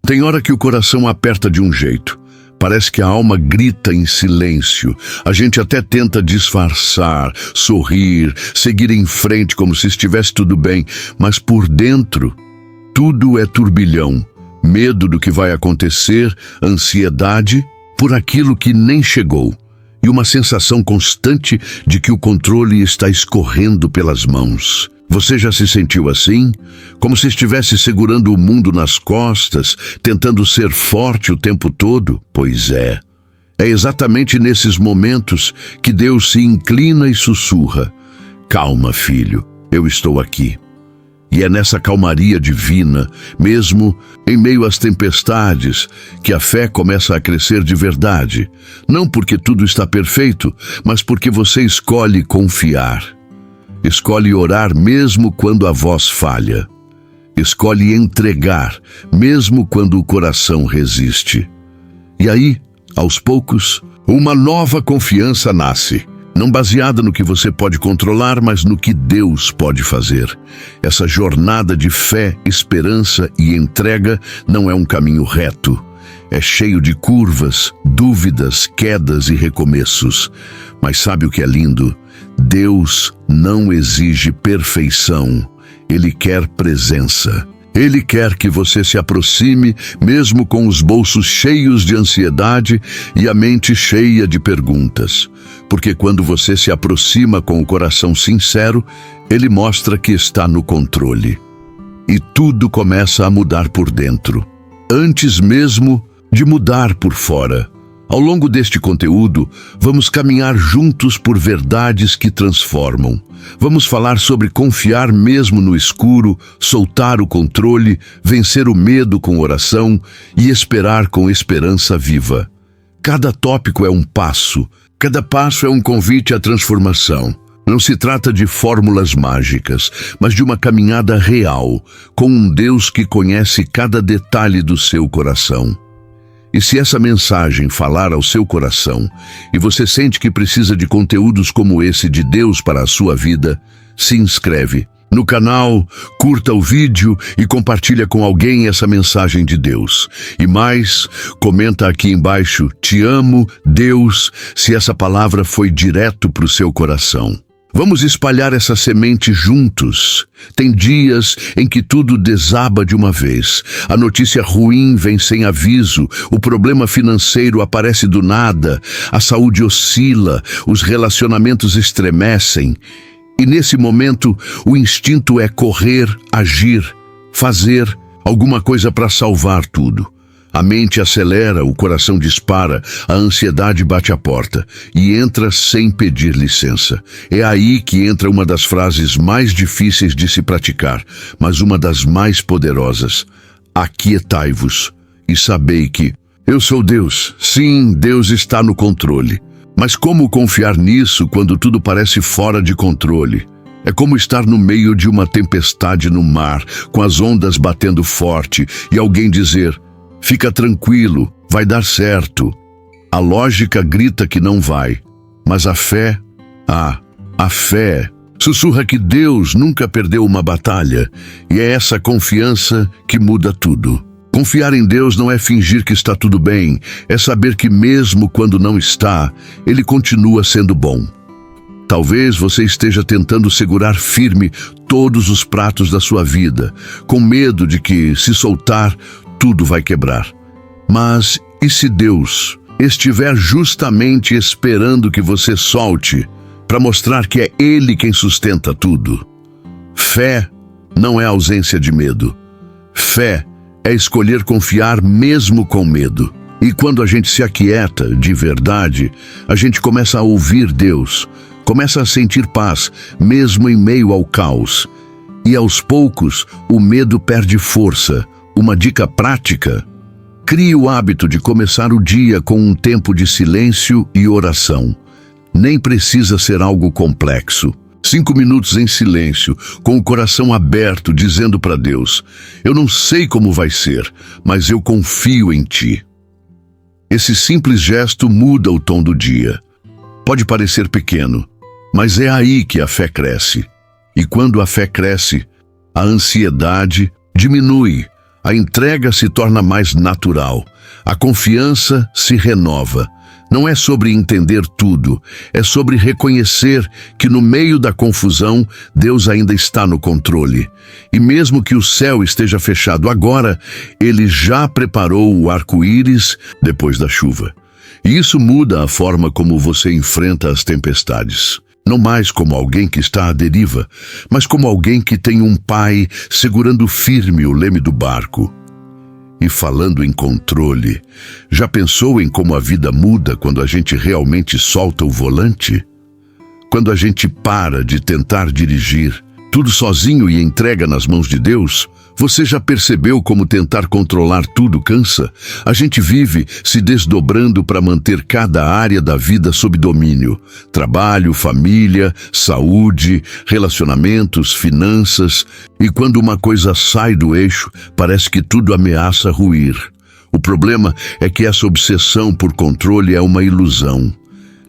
Tem hora que o coração aperta de um jeito. Parece que a alma grita em silêncio. A gente até tenta disfarçar, sorrir, seguir em frente como se estivesse tudo bem, mas por dentro, tudo é turbilhão. Medo do que vai acontecer, ansiedade por aquilo que nem chegou e uma sensação constante de que o controle está escorrendo pelas mãos. Você já se sentiu assim? Como se estivesse segurando o mundo nas costas, tentando ser forte o tempo todo? Pois é. É exatamente nesses momentos que Deus se inclina e sussurra: calma, filho, eu estou aqui. E é nessa calmaria divina, mesmo em meio às tempestades, que a fé começa a crescer de verdade. Não porque tudo está perfeito, mas porque você escolhe confiar. Escolhe orar mesmo quando a voz falha. Escolhe entregar mesmo quando o coração resiste. E aí, aos poucos, uma nova confiança nasce. Não baseada no que você pode controlar, mas no que Deus pode fazer. Essa jornada de fé, esperança e entrega não é um caminho reto. É cheio de curvas, dúvidas, quedas e recomeços. Mas sabe o que é lindo? Deus não exige perfeição. Ele quer presença. Ele quer que você se aproxime, mesmo com os bolsos cheios de ansiedade e a mente cheia de perguntas. Porque quando você se aproxima com o coração sincero, Ele mostra que está no controle. E tudo começa a mudar por dentro, antes mesmo de mudar por fora. Ao longo deste conteúdo, vamos caminhar juntos por verdades que transformam. Vamos falar sobre confiar mesmo no escuro, soltar o controle, vencer o medo com oração e esperar com esperança viva. Cada tópico é um passo, cada passo é um convite à transformação. Não se trata de fórmulas mágicas, mas de uma caminhada real, com um Deus que conhece cada detalhe do seu coração. E se essa mensagem falar ao seu coração e você sente que precisa de conteúdos como esse de Deus para a sua vida, se inscreve no canal, curta o vídeo e compartilha com alguém essa mensagem de Deus. E mais, comenta aqui embaixo: te amo, Deus, se essa palavra foi direto para o seu coração. Vamos espalhar essa semente juntos. Tem dias em que tudo desaba de uma vez. A notícia ruim vem sem aviso, o problema financeiro aparece do nada, a saúde oscila, os relacionamentos estremecem. E nesse momento, o instinto é correr, agir, fazer alguma coisa para salvar tudo. A mente acelera, o coração dispara, a ansiedade bate a porta e entra sem pedir licença. É aí que entra uma das frases mais difíceis de se praticar, mas uma das mais poderosas: aquietai-vos e sabei que eu sou Deus. Sim, Deus está no controle. Mas como confiar nisso quando tudo parece fora de controle? É como estar no meio de uma tempestade no mar, com as ondas batendo forte e alguém dizer: fica tranquilo, vai dar certo. A lógica grita que não vai, mas a fé sussurra que Deus nunca perdeu uma batalha, e é essa confiança que muda tudo. Confiar em Deus não é fingir que está tudo bem, é saber que mesmo quando não está, Ele continua sendo bom. Talvez você esteja tentando segurar firme todos os pratos da sua vida, com medo de que, se soltar, tudo vai quebrar. Mas e se Deus estiver justamente esperando que você solte, para mostrar que é Ele quem sustenta tudo? Fé não é ausência de medo. Fé é escolher confiar mesmo com medo. E quando a gente se aquieta de verdade, a gente começa a ouvir Deus, começa a sentir paz, mesmo em meio ao caos. E aos poucos, o medo perde força. Uma dica prática: crie o hábito de começar o dia com um tempo de silêncio e oração. Nem precisa ser algo complexo. 5 minutos em silêncio, com o coração aberto, dizendo para Deus: eu não sei como vai ser, mas eu confio em Ti. Esse simples gesto muda o tom do dia. Pode parecer pequeno, mas é aí que a fé cresce. E quando a fé cresce, a ansiedade diminui, A entrega se torna mais natural. A confiança se renova. Não é sobre entender tudo, é sobre reconhecer que no meio da confusão, Deus ainda está no controle. E mesmo que o céu esteja fechado agora, Ele já preparou o arco-íris depois da chuva. E isso muda a forma como você enfrenta as tempestades. Não mais como alguém que está à deriva, mas como alguém que tem um pai segurando firme o leme do barco. E falando em controle, já pensou em como a vida muda quando a gente realmente solta o volante? Quando a gente para de tentar dirigir tudo sozinho e entrega nas mãos de Deus? Você já percebeu como tentar controlar tudo cansa? A gente vive se desdobrando para manter cada área da vida sob domínio. Trabalho, família, saúde, relacionamentos, finanças. E quando uma coisa sai do eixo, parece que tudo ameaça ruir. O problema é que essa obsessão por controle é uma ilusão.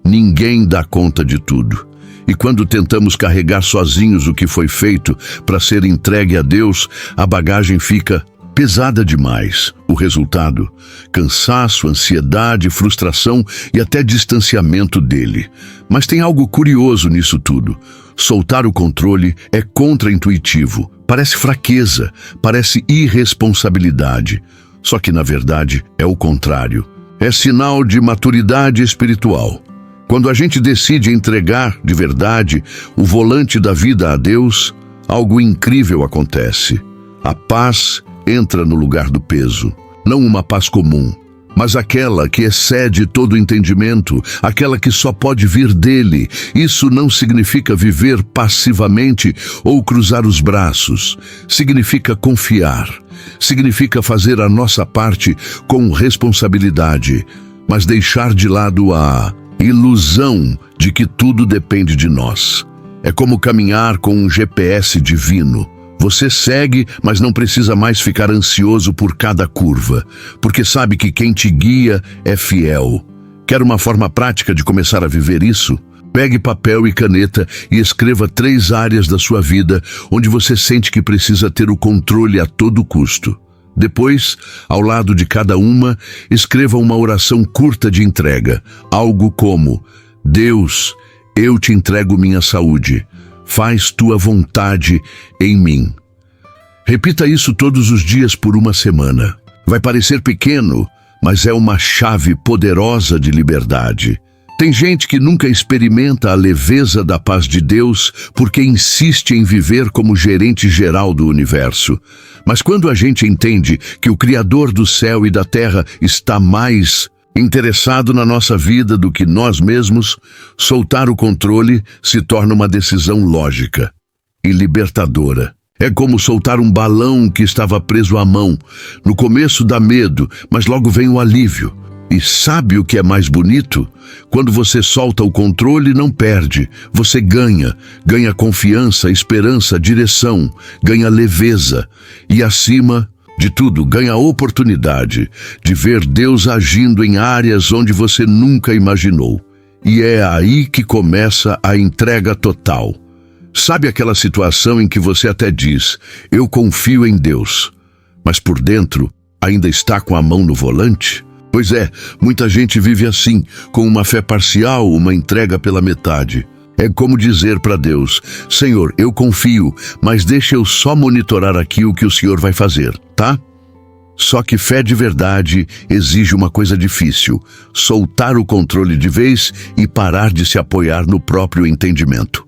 Ninguém dá conta de tudo. E quando tentamos carregar sozinhos o que foi feito para ser entregue a Deus, a bagagem fica pesada demais. O resultado? Cansaço, ansiedade, frustração e até distanciamento dele. Mas tem algo curioso nisso tudo. Soltar o controle é contraintuitivo. Parece fraqueza, parece irresponsabilidade. Só que, na verdade, é o contrário. É sinal de maturidade espiritual. Quando a gente decide entregar, de verdade, o volante da vida a Deus, algo incrível acontece. A paz entra no lugar do peso. Não uma paz comum, mas aquela que excede todo entendimento, aquela que só pode vir dele. Isso não significa viver passivamente ou cruzar os braços. Significa confiar. Significa fazer a nossa parte com responsabilidade, mas deixar de lado a ilusão de que tudo depende de nós. É como caminhar com um GPS divino. Você segue, mas não precisa mais ficar ansioso por cada curva, porque sabe que quem te guia é fiel. Quer uma forma prática de começar a viver isso? Pegue papel e caneta e escreva 3 áreas da sua vida onde você sente que precisa ter o controle a todo custo. Depois, ao lado de cada uma, escreva uma oração curta de entrega. Algo como: Deus, eu te entrego minha saúde. Faz tua vontade em mim. Repita isso todos os dias por uma semana. Vai parecer pequeno, mas é uma chave poderosa de liberdade. Tem gente que nunca experimenta a leveza da paz de Deus porque insiste em viver como gerente geral do universo. Mas quando a gente entende que o Criador do céu e da terra está mais interessado na nossa vida do que nós mesmos, soltar o controle se torna uma decisão lógica e libertadora. É como soltar um balão que estava preso à mão. No começo dá medo, mas logo vem o alívio. E sabe o que é mais bonito? Quando você solta o controle, não perde. Você ganha. Ganha confiança, esperança, direção. Ganha leveza. E acima de tudo, ganha a oportunidade de ver Deus agindo em áreas onde você nunca imaginou. E é aí que começa a entrega total. Sabe aquela situação em que você até diz: eu confio em Deus, mas por dentro ainda está com a mão no volante? Pois é, muita gente vive assim, com uma fé parcial, uma entrega pela metade. É como dizer para Deus: Senhor, eu confio, mas deixa eu só monitorar aqui o que o Senhor vai fazer, tá? Só que fé de verdade exige uma coisa difícil: soltar o controle de vez e parar de se apoiar no próprio entendimento.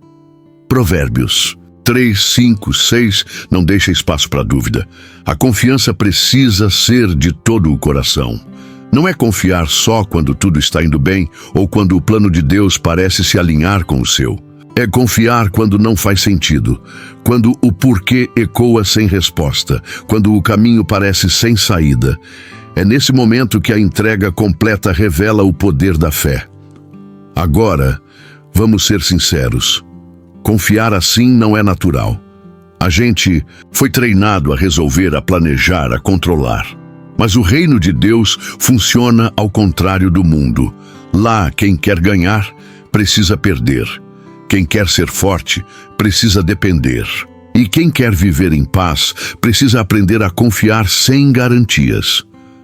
Provérbios 3, 5, 6 não deixa espaço para dúvida. A confiança precisa ser de todo o coração. Não é confiar só quando tudo está indo bem ou quando o plano de Deus parece se alinhar com o seu. É confiar quando não faz sentido, quando o porquê ecoa sem resposta, quando o caminho parece sem saída. É nesse momento que a entrega completa revela o poder da fé. Agora, vamos ser sinceros. Confiar assim não é natural. A gente foi treinado a resolver, a planejar, a controlar. Mas o reino de Deus funciona ao contrário do mundo. Lá, quem quer ganhar, precisa perder. Quem quer ser forte, precisa depender. E quem quer viver em paz precisa aprender a confiar sem garantias.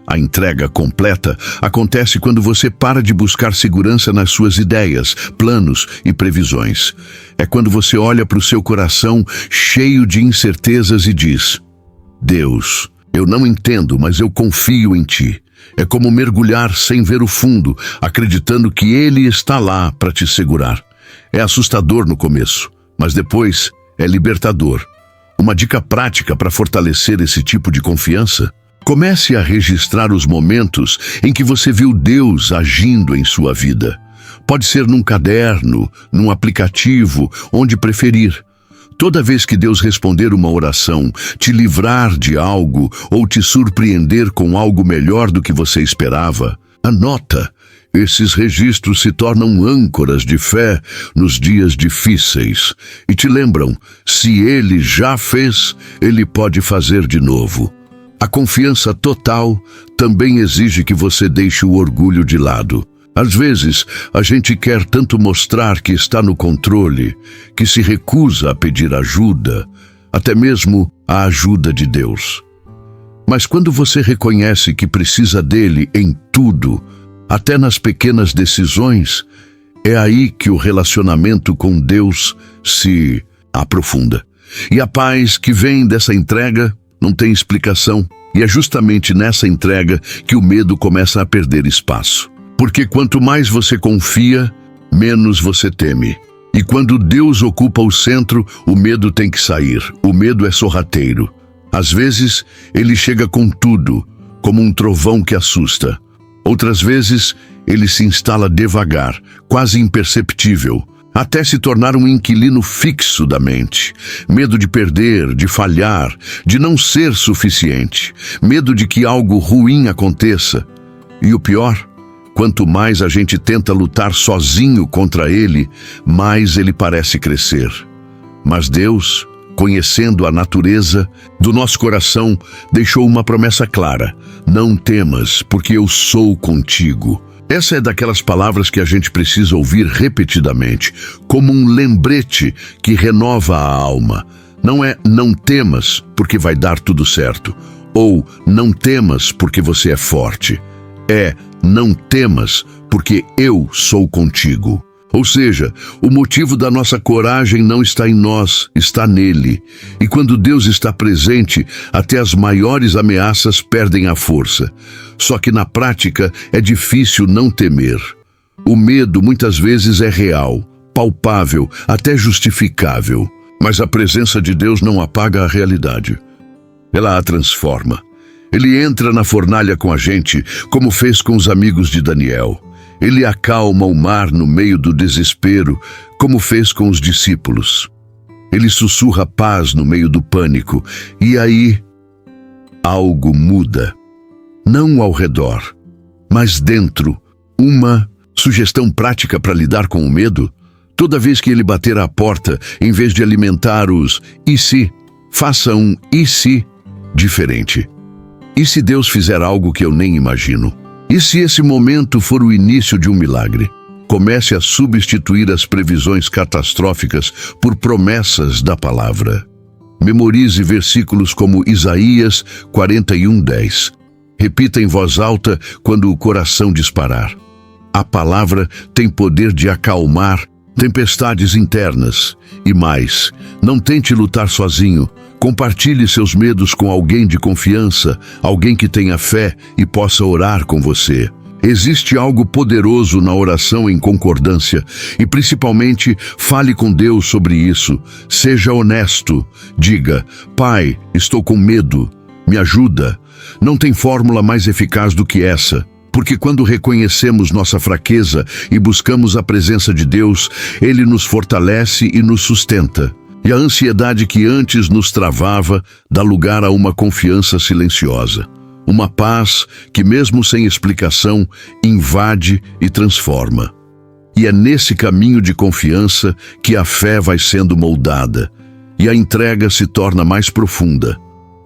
A entrega completa acontece quando você para de buscar segurança nas suas ideias, planos e previsões. É quando você olha para o seu coração cheio de incertezas e diz: Deus, eu não entendo, mas eu confio em Ti. É como mergulhar sem ver o fundo, acreditando que Ele está lá para te segurar. É assustador no começo, mas depois é libertador. Uma dica prática para fortalecer esse tipo de confiança: comece a registrar os momentos em que você viu Deus agindo em sua vida. Pode ser num caderno, num aplicativo, onde preferir. Toda vez que Deus responder uma oração, te livrar de algo ou te surpreender com algo melhor do que você esperava, anota. Esses registros se tornam âncoras de fé nos dias difíceis e te lembram: se Ele já fez, Ele pode fazer de novo. A confiança total também exige que você deixe o orgulho de lado. Às vezes, a gente quer tanto mostrar que está no controle, que se recusa a pedir ajuda, até mesmo a ajuda de Deus. Mas quando você reconhece que precisa dele em tudo, até nas pequenas decisões, é aí que o relacionamento com Deus se aprofunda. E a paz que vem dessa entrega não tem explicação. E é justamente nessa entrega que o medo começa a perder espaço. Porque quanto mais você confia, menos você teme. E quando Deus ocupa o centro, o medo tem que sair. O medo é sorrateiro. Às vezes, ele chega com tudo, como um trovão que assusta. Outras vezes, ele se instala devagar, quase imperceptível, até se tornar um inquilino fixo da mente. Medo de perder, de falhar, de não ser suficiente. Medo de que algo ruim aconteça. E o pior, quanto mais a gente tenta lutar sozinho contra ele, mais ele parece crescer. Mas Deus, conhecendo a natureza do nosso coração, deixou uma promessa clara: não temas, porque eu sou contigo. Essa é daquelas palavras que a gente precisa ouvir repetidamente, como um lembrete que renova a alma. Não é não temas, porque vai dar tudo certo, ou não temas, porque você é forte. É não temas, porque eu sou contigo. Ou seja, o motivo da nossa coragem não está em nós, está nele. E quando Deus está presente, até as maiores ameaças perdem a força. Só que na prática é difícil não temer. O medo muitas vezes é real, palpável, até justificável. Mas a presença de Deus não apaga a realidade. Ela a transforma. Ele entra na fornalha com a gente, como fez com os amigos de Daniel. Ele acalma o mar no meio do desespero, como fez com os discípulos. Ele sussurra paz no meio do pânico, e aí algo muda. Não ao redor, mas dentro. Uma sugestão prática para lidar com o medo: toda vez que ele bater à porta, em vez de alimentar os "e se", faça um "e se" diferente. E se Deus fizer algo que eu nem imagino? E se esse momento for o início de um milagre? Comece a substituir as previsões catastróficas por promessas da palavra. Memorize versículos como Isaías 41:10. Repita em voz alta quando o coração disparar. A palavra tem poder de acalmar tempestades internas. E mais, não tente lutar sozinho. Compartilhe seus medos com alguém de confiança, alguém que tenha fé e possa orar com você. Existe algo poderoso na oração em concordância e, principalmente, fale com Deus sobre isso. Seja honesto. Diga: Pai, estou com medo. Me ajuda. Não tem fórmula mais eficaz do que essa. Porque quando reconhecemos nossa fraqueza e buscamos a presença de Deus, Ele nos fortalece e nos sustenta. E a ansiedade que antes nos travava dá lugar a uma confiança silenciosa. Uma paz que, mesmo sem explicação, invade e transforma. E é nesse caminho de confiança que a fé vai sendo moldada e a entrega se torna mais profunda.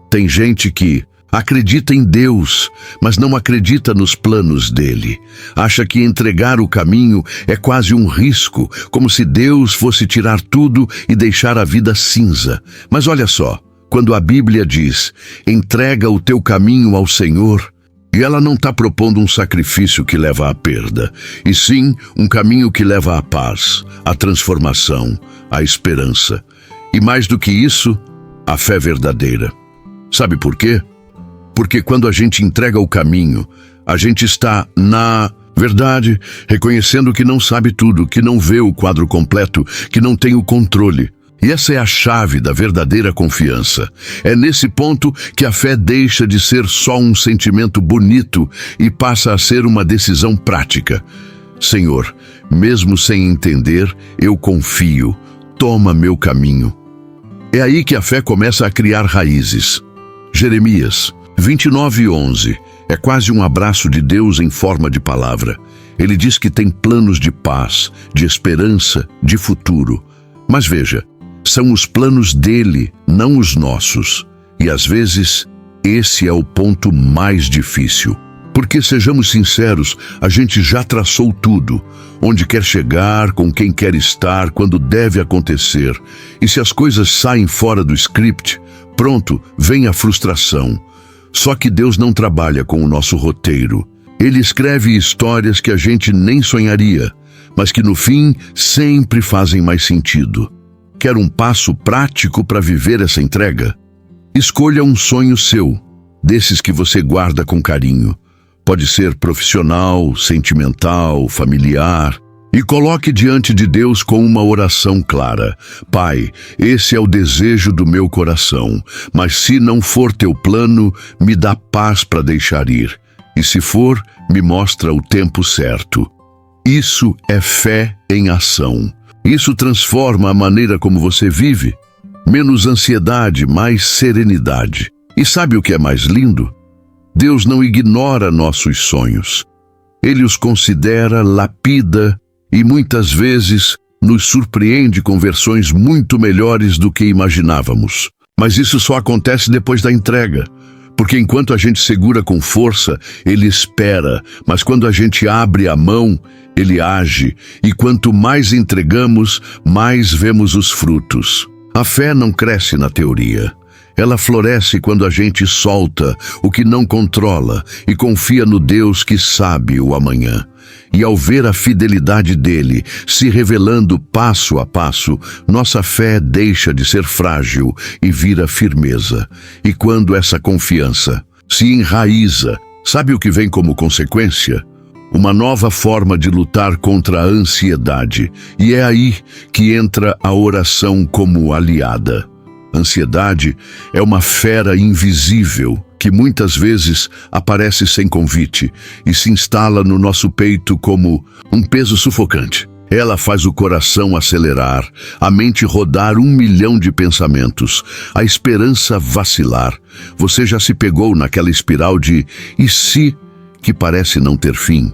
Tem gente que, Acredita em Deus, mas não acredita nos planos dele. Acha que entregar o caminho é quase um risco, como se Deus fosse tirar tudo e deixar a vida cinza. Mas olha só, quando a Bíblia diz, entrega o teu caminho ao Senhor, e ela não está propondo um sacrifício que leva à perda, e sim um caminho que leva à paz, à transformação, à esperança. E mais do que isso, a fé verdadeira. Sabe por quê? Porque quando a gente entrega o caminho, a gente está, na verdade, reconhecendo que não sabe tudo, que não vê o quadro completo, que não tem o controle. E essa é a chave da verdadeira confiança. É nesse ponto que a fé deixa de ser só um sentimento bonito e passa a ser uma decisão prática. Senhor, mesmo sem entender, eu confio. Toma meu caminho. É aí que a fé começa a criar raízes. Jeremias 29:11 é quase um abraço de Deus em forma de palavra. Ele diz que tem planos de paz, de esperança, de futuro. Mas veja, são os planos dele, não os nossos. E às vezes, esse é o ponto mais difícil. Porque, sejamos sinceros, a gente já traçou tudo. Onde quer chegar, com quem quer estar, quando deve acontecer. E se as coisas saem fora do script, pronto, vem a frustração. Só que Deus não trabalha com o nosso roteiro. Ele escreve histórias que a gente nem sonharia, mas que no fim sempre fazem mais sentido. Quer um passo prático para viver essa entrega? Escolha um sonho seu, desses que você guarda com carinho. Pode ser profissional, sentimental, familiar. E coloque diante de Deus com uma oração clara. Pai, esse é o desejo do meu coração, mas se não for teu plano, me dá paz para deixar ir. E se for, me mostra o tempo certo. Isso é fé em ação. Isso transforma a maneira como você vive. Menos ansiedade, mais serenidade. E sabe o que é mais lindo? Deus não ignora nossos sonhos. Ele os considera, lapida e muitas vezes nos surpreende com versões muito melhores do que imaginávamos. Mas isso só acontece depois da entrega. Porque enquanto a gente segura com força, ele espera, mas quando a gente abre a mão, ele age, e quanto mais entregamos, mais vemos os frutos. A fé não cresce na teoria. Ela floresce quando a gente solta o que não controla e confia no Deus que sabe o amanhã. E ao ver a fidelidade dele se revelando passo a passo, nossa fé deixa de ser frágil e vira firmeza. E quando essa confiança se enraiza, sabe o que vem como consequência? Uma nova forma de lutar contra a ansiedade. E é aí que entra a oração como aliada. Ansiedade é uma fera invisível que muitas vezes aparece sem convite e se instala no nosso peito como um peso sufocante. Ela faz o coração acelerar, a mente rodar 1 milhão de pensamentos, a esperança vacilar. Você já se pegou naquela espiral de "e se?" que parece não ter fim?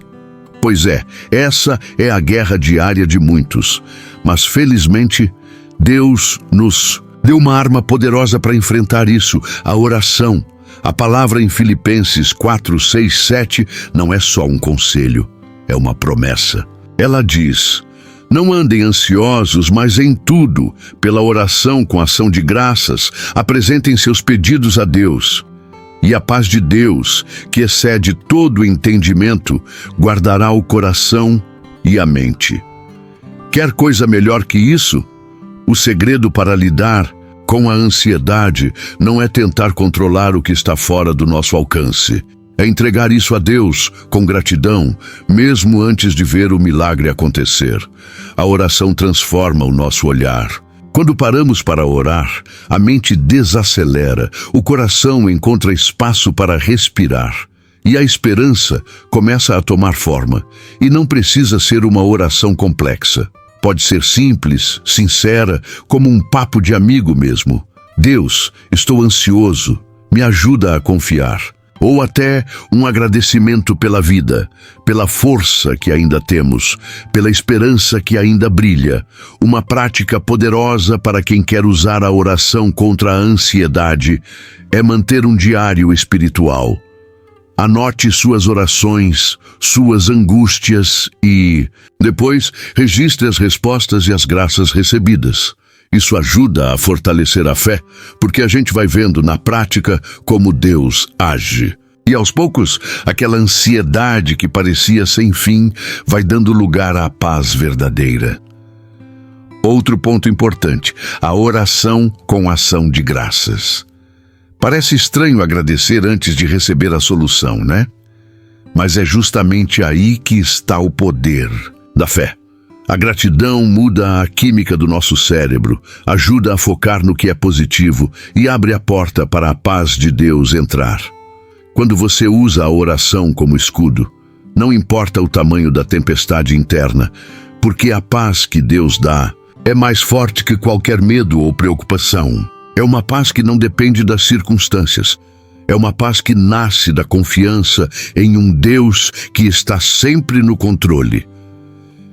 Pois é, essa é a guerra diária de muitos. Mas felizmente, Deus nos deu uma arma poderosa para enfrentar isso, a oração. A palavra em Filipenses 4, 6, 7 não é só um conselho, é uma promessa. Ela diz: não andem ansiosos, mas em tudo, pela oração com ação de graças, apresentem seus pedidos a Deus. E a paz de Deus, que excede todo o entendimento, guardará o coração e a mente. Quer coisa melhor que isso? O segredo para lidar com a ansiedade não é tentar controlar o que está fora do nosso alcance. É entregar isso a Deus com gratidão, mesmo antes de ver o milagre acontecer. A oração transforma o nosso olhar. Quando paramos para orar, a mente desacelera, o coração encontra espaço para respirar. E a esperança começa a tomar forma. E não precisa ser uma oração complexa. Pode ser simples, sincera, como um papo de amigo mesmo. Deus, estou ansioso, me ajuda a confiar. ou até um agradecimento pela vida, pela força que ainda temos, pela esperança que ainda brilha. Uma prática poderosa para quem quer usar a oração contra a ansiedade é manter um diário espiritual. Anote suas orações, suas angústias e, depois, registre as respostas e as graças recebidas. Isso ajuda a fortalecer a fé, porque a gente vai vendo na prática como Deus age. E aos poucos, aquela ansiedade que parecia sem fim vai dando lugar à paz verdadeira. Outro ponto importante, a oração com ação de graças. Parece estranho agradecer antes de receber a solução, né? Mas é justamente aí que está o poder da fé. A gratidão muda a química do nosso cérebro, ajuda a focar no que é positivo e abre a porta para a paz de Deus entrar. Quando você usa a oração como escudo, não importa o tamanho da tempestade interna, porque a paz que Deus dá é mais forte que qualquer medo ou preocupação. É uma paz que não depende das circunstâncias. É uma paz que nasce da confiança em um Deus que está sempre no controle.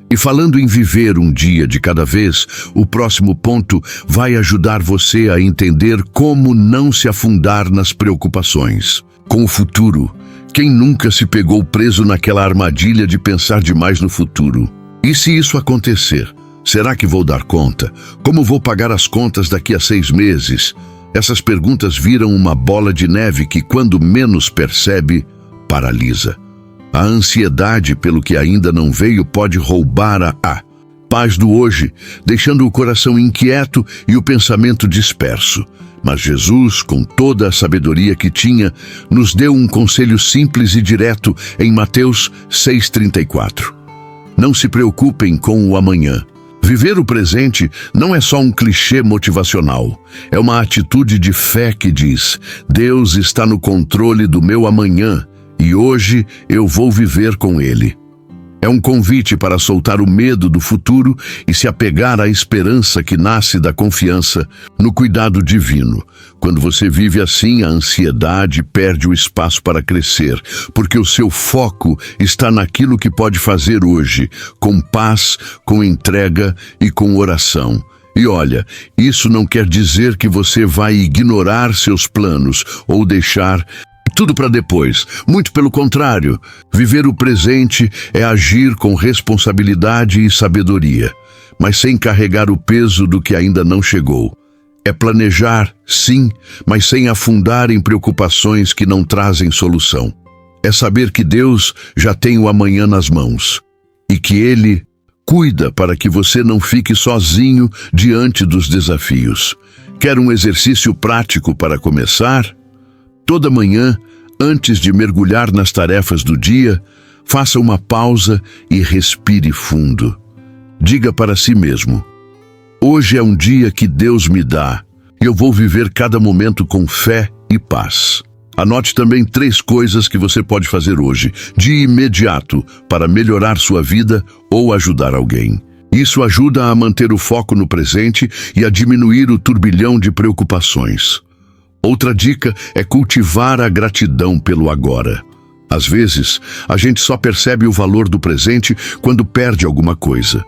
E falando em viver um dia de cada vez, o próximo ponto vai ajudar você a entender como não se afundar nas preocupações. Com o futuro, quem nunca se pegou preso naquela armadilha de pensar demais no futuro? E se isso acontecer? Será que vou dar conta? Como vou pagar as contas daqui a 6 meses? Essas perguntas viram uma bola de neve que, quando menos percebe, paralisa. A ansiedade pelo que ainda não veio pode roubar a paz do hoje, deixando o coração inquieto e o pensamento disperso. Mas Jesus, com toda a sabedoria que tinha, nos deu um conselho simples e direto em Mateus 6,34. Não se preocupem com o amanhã. Viver o presente não é só um clichê motivacional. É uma atitude de fé que diz: Deus está no controle do meu amanhã e hoje eu vou viver com Ele. É um convite para soltar o medo do futuro e se apegar à esperança que nasce da confiança no cuidado divino. Quando você vive assim, a ansiedade perde o espaço para crescer, porque o seu foco está naquilo que pode fazer hoje, com paz, com entrega e com oração. E olha, isso não quer dizer que você vai ignorar seus planos ou deixar tudo para depois. Muito pelo contrário, viver o presente é agir com responsabilidade e sabedoria, mas sem carregar o peso do que ainda não chegou. É planejar, sim, mas sem afundar em preocupações que não trazem solução. É saber que Deus já tem o amanhã nas mãos e que Ele cuida para que você não fique sozinho diante dos desafios. Quer um exercício prático para começar? Toda manhã, antes de mergulhar nas tarefas do dia, faça uma pausa e respire fundo. Diga para si mesmo: hoje é um dia que Deus me dá e eu vou viver cada momento com fé e paz. Anote também 3 coisas que você pode fazer hoje, de imediato, para melhorar sua vida ou ajudar alguém. Isso ajuda a manter o foco no presente e a diminuir o turbilhão de preocupações. Outra dica é cultivar a gratidão pelo agora. Às vezes, a gente só percebe o valor do presente quando perde alguma coisa.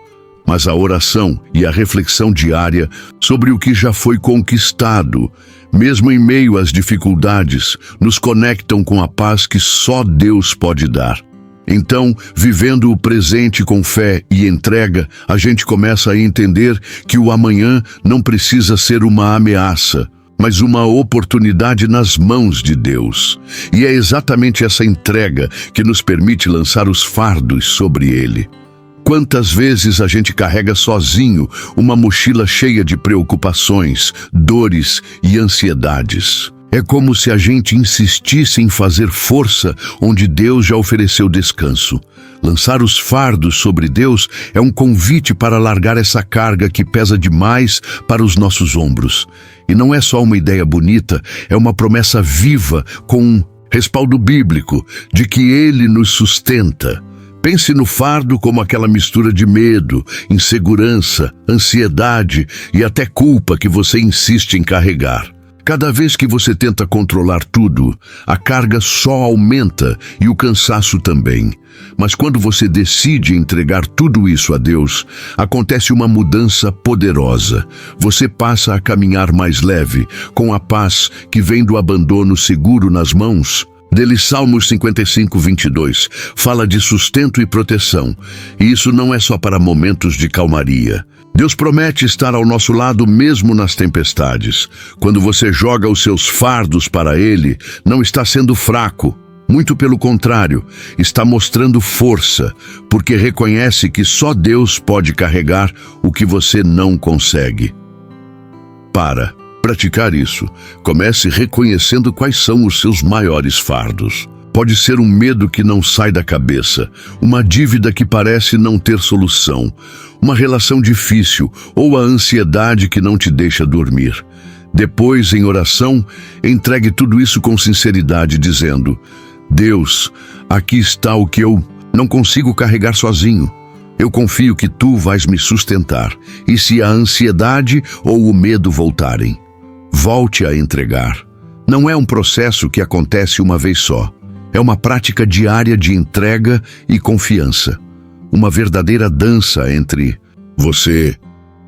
Mas a oração e a reflexão diária sobre o que já foi conquistado, mesmo em meio às dificuldades, nos conectam com a paz que só Deus pode dar. Então, vivendo o presente com fé e entrega, a gente começa a entender que o amanhã não precisa ser uma ameaça, mas uma oportunidade nas mãos de Deus. E é exatamente essa entrega que nos permite lançar os fardos sobre Ele. Quantas vezes a gente carrega sozinho uma mochila cheia de preocupações, dores e ansiedades? É como se a gente insistisse em fazer força onde Deus já ofereceu descanso. Lançar os fardos sobre Deus é um convite para largar essa carga que pesa demais para os nossos ombros. E não é só uma ideia bonita, é uma promessa viva com um respaldo bíblico de que Ele nos sustenta. Pense no fardo como aquela mistura de medo, insegurança, ansiedade e até culpa que você insiste em carregar. Cada vez que você tenta controlar tudo, a carga só aumenta e o cansaço também. Mas quando você decide entregar tudo isso a Deus, acontece uma mudança poderosa. Você passa a caminhar mais leve, com a paz que vem do abandono seguro nas mãos dele. Salmos 55, 22 fala de sustento e proteção, e isso não é só para momentos de calmaria. Deus promete estar ao nosso lado mesmo nas tempestades. Quando você joga os seus fardos para Ele, não está sendo fraco. Muito pelo contrário, está mostrando força, porque reconhece que só Deus pode carregar o que você não consegue. Para praticar isso, comece reconhecendo quais são os seus maiores fardos. Pode ser um medo que não sai da cabeça, uma dívida que parece não ter solução, uma relação difícil ou a ansiedade que não te deixa dormir. Depois, em oração, entregue tudo isso com sinceridade, dizendo: Deus, aqui está o que eu não consigo carregar sozinho. Eu confio que Tu vais me sustentar, e se a ansiedade ou o medo voltarem, volte a entregar. Não é um processo que acontece uma vez só. É uma prática diária de entrega e confiança. Uma verdadeira dança entre você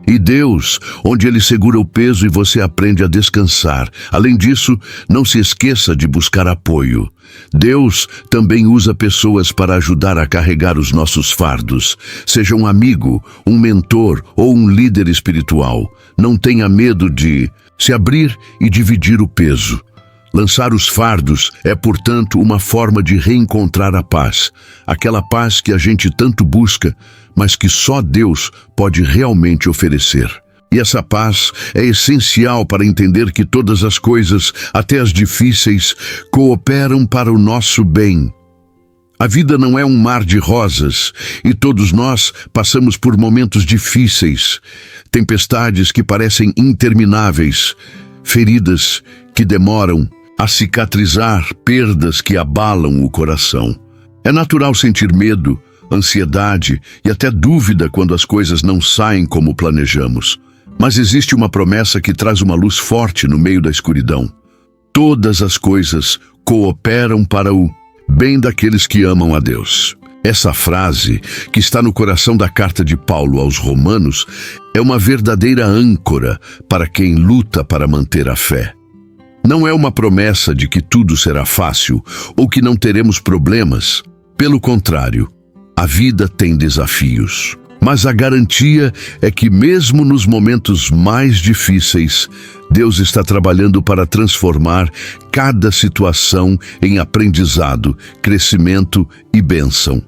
e Deus, onde Ele segura o peso e você aprende a descansar. Além disso, não se esqueça de buscar apoio. Deus também usa pessoas para ajudar a carregar os nossos fardos. Seja um amigo, um mentor ou um líder espiritual. Não tenha medo de se abrir e dividir o peso. Lançar os fardos é, portanto, uma forma de reencontrar a paz. Aquela paz que a gente tanto busca, mas que só Deus pode realmente oferecer. E essa paz é essencial para entender que todas as coisas, até as difíceis, cooperam para o nosso bem. A vida não é um mar de rosas, e todos nós passamos por momentos difíceis, tempestades que parecem intermináveis, feridas que demoram a cicatrizar, perdas que abalam o coração. É natural sentir medo, ansiedade e até dúvida quando as coisas não saem como planejamos. Mas existe uma promessa que traz uma luz forte no meio da escuridão. Todas as coisas cooperam para o bem daqueles que amam a Deus. Essa frase, que está no coração da carta de Paulo aos Romanos, é uma verdadeira âncora para quem luta para manter a fé. Não é uma promessa de que tudo será fácil ou que não teremos problemas. Pelo contrário, a vida tem desafios. Mas a garantia é que mesmo nos momentos mais difíceis, Deus está trabalhando para transformar cada situação em aprendizado, crescimento e bênção.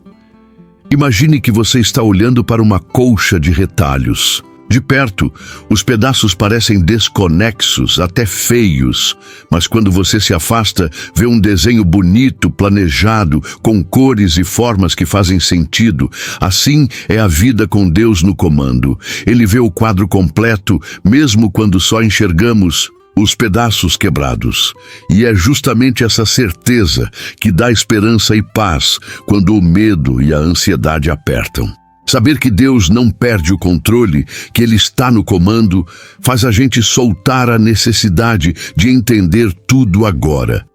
Imagine que você está olhando para uma colcha de retalhos. De perto, os pedaços parecem desconexos, até feios, mas quando você se afasta, vê um desenho bonito, planejado, com cores e formas que fazem sentido. Assim é a vida com Deus no comando. Ele vê o quadro completo, mesmo quando só enxergamos os pedaços quebrados. E é justamente essa certeza que dá esperança e paz quando o medo e a ansiedade apertam. Saber que Deus não perde o controle, que Ele está no comando, faz a gente soltar a necessidade de entender tudo agora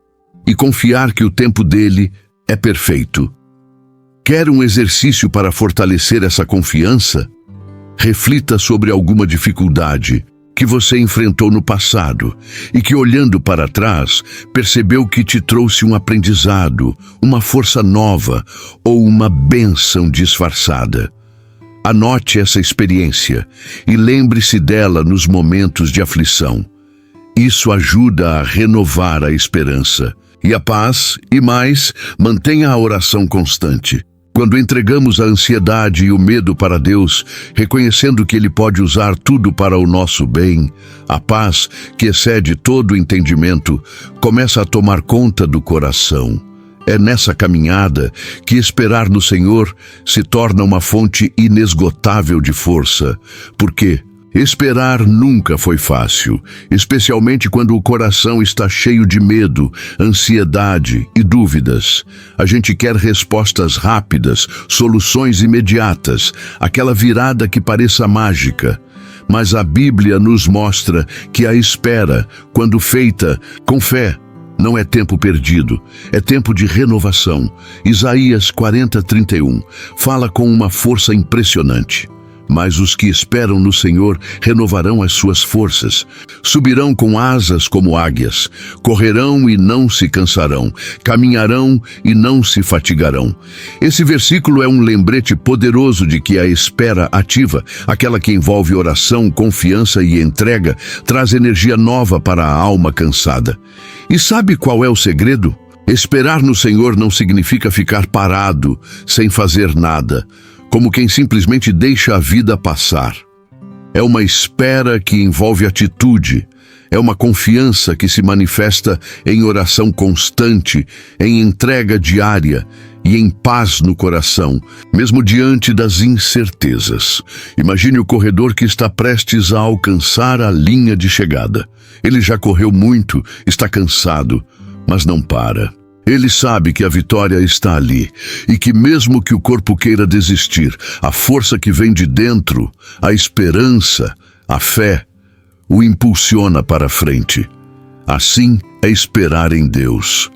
e confiar que o tempo dele é perfeito. Quer um exercício para fortalecer essa confiança? Reflita sobre alguma dificuldade que você enfrentou no passado e que, olhando para trás, percebeu que te trouxe um aprendizado, uma força nova ou uma bênção disfarçada. Anote essa experiência e lembre-se dela nos momentos de aflição. Isso ajuda a renovar a esperança e a paz, e mais, mantenha a oração constante. Quando entregamos a ansiedade e o medo para Deus, reconhecendo que Ele pode usar tudo para o nosso bem, a paz, que excede todo o entendimento, começa a tomar conta do coração. É nessa caminhada que esperar no Senhor se torna uma fonte inesgotável de força, porque esperar nunca foi fácil, especialmente quando o coração está cheio de medo, ansiedade e dúvidas. A gente quer respostas rápidas, soluções imediatas, aquela virada que pareça mágica. mas a Bíblia nos mostra que a espera, quando feita com fé, não é tempo perdido, é tempo de renovação. Isaías 40:31 fala com uma força impressionante. Mas os que esperam no Senhor renovarão as suas forças. Subirão com asas como águias, correrão e não se cansarão, caminharão e não se fatigarão. Esse versículo é um lembrete poderoso de que a espera ativa, aquela que envolve oração, confiança e entrega, traz energia nova para a alma cansada. E sabe qual é o segredo? Esperar no Senhor não significa ficar parado, sem fazer nada, como quem simplesmente deixa a vida passar. É uma espera que envolve atitude, é uma confiança que se manifesta em oração constante, em entrega diária e em paz no coração, mesmo diante das incertezas. Imagine o corredor que está prestes a alcançar a linha de chegada. Ele já correu muito, está cansado, mas não para. Ele sabe que a vitória está ali e que mesmo que o corpo queira desistir, a força que vem de dentro, a esperança, a fé, o impulsiona para a frente. Assim é esperar em Deus.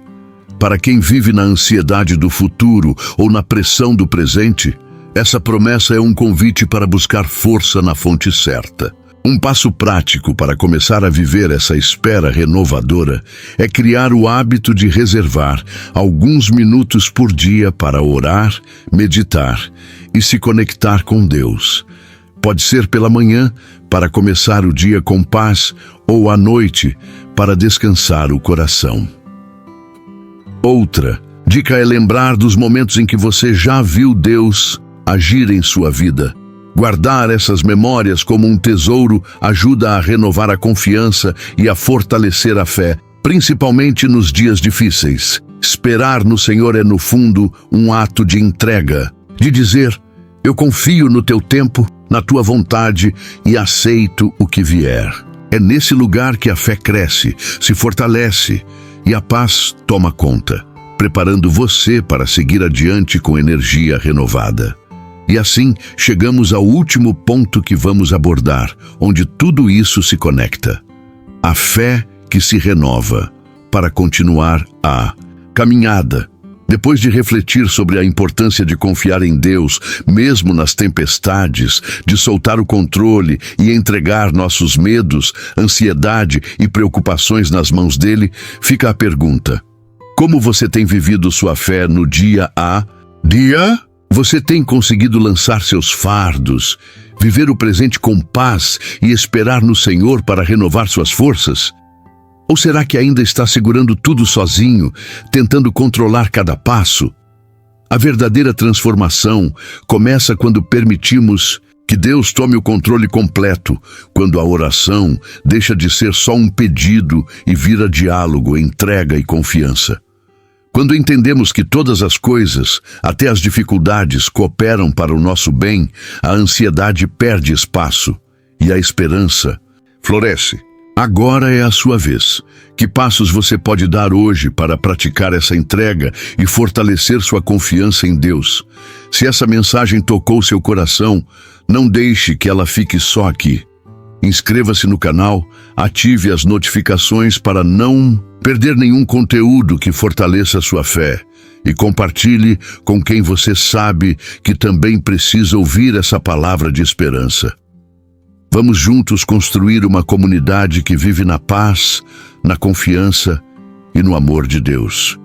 Para quem vive na ansiedade do futuro ou na pressão do presente, essa promessa é um convite para buscar força na fonte certa. Um passo prático para começar a viver essa espera renovadora é criar o hábito de reservar alguns minutos por dia para orar, meditar e se conectar com Deus. Pode ser pela manhã, para começar o dia com paz, ou à noite, para descansar o coração. Outra dica é lembrar dos momentos em que você já viu Deus agir em sua vida. Guardar essas memórias como um tesouro ajuda a renovar a confiança e a fortalecer a fé, principalmente nos dias difíceis. Esperar no Senhor é, no fundo, um ato de entrega, de dizer: eu confio no teu tempo, na tua vontade e aceito o que vier. É nesse lugar que a fé cresce, se fortalece e a paz toma conta, preparando você para seguir adiante com energia renovada. E assim, chegamos ao último ponto que vamos abordar, onde tudo isso se conecta. A fé que se renova para continuar a caminhada. Depois de refletir sobre a importância de confiar em Deus, mesmo nas tempestades, de soltar o controle e entregar nossos medos, ansiedade e preocupações nas mãos dele, fica a pergunta: como você tem vivido sua fé no dia a dia? Você tem conseguido lançar seus fardos, viver o presente com paz e esperar no Senhor para renovar suas forças? Ou será que ainda está segurando tudo sozinho, tentando controlar cada passo? A verdadeira transformação começa quando permitimos que Deus tome o controle completo, quando a oração deixa de ser só um pedido e vira diálogo, entrega e confiança. Quando entendemos que todas as coisas, até as dificuldades, cooperam para o nosso bem, a ansiedade perde espaço e a esperança floresce. Agora é a sua vez. Que passos você pode dar hoje para praticar essa entrega e fortalecer sua confiança em Deus? Se essa mensagem tocou seu coração, não deixe que ela fique só aqui. Inscreva-se no canal, ative as notificações para não perder nenhum conteúdo que fortaleça sua fé e compartilhe com quem você sabe que também precisa ouvir essa palavra de esperança. Vamos juntos construir uma comunidade que vive na paz, na confiança e no amor de Deus.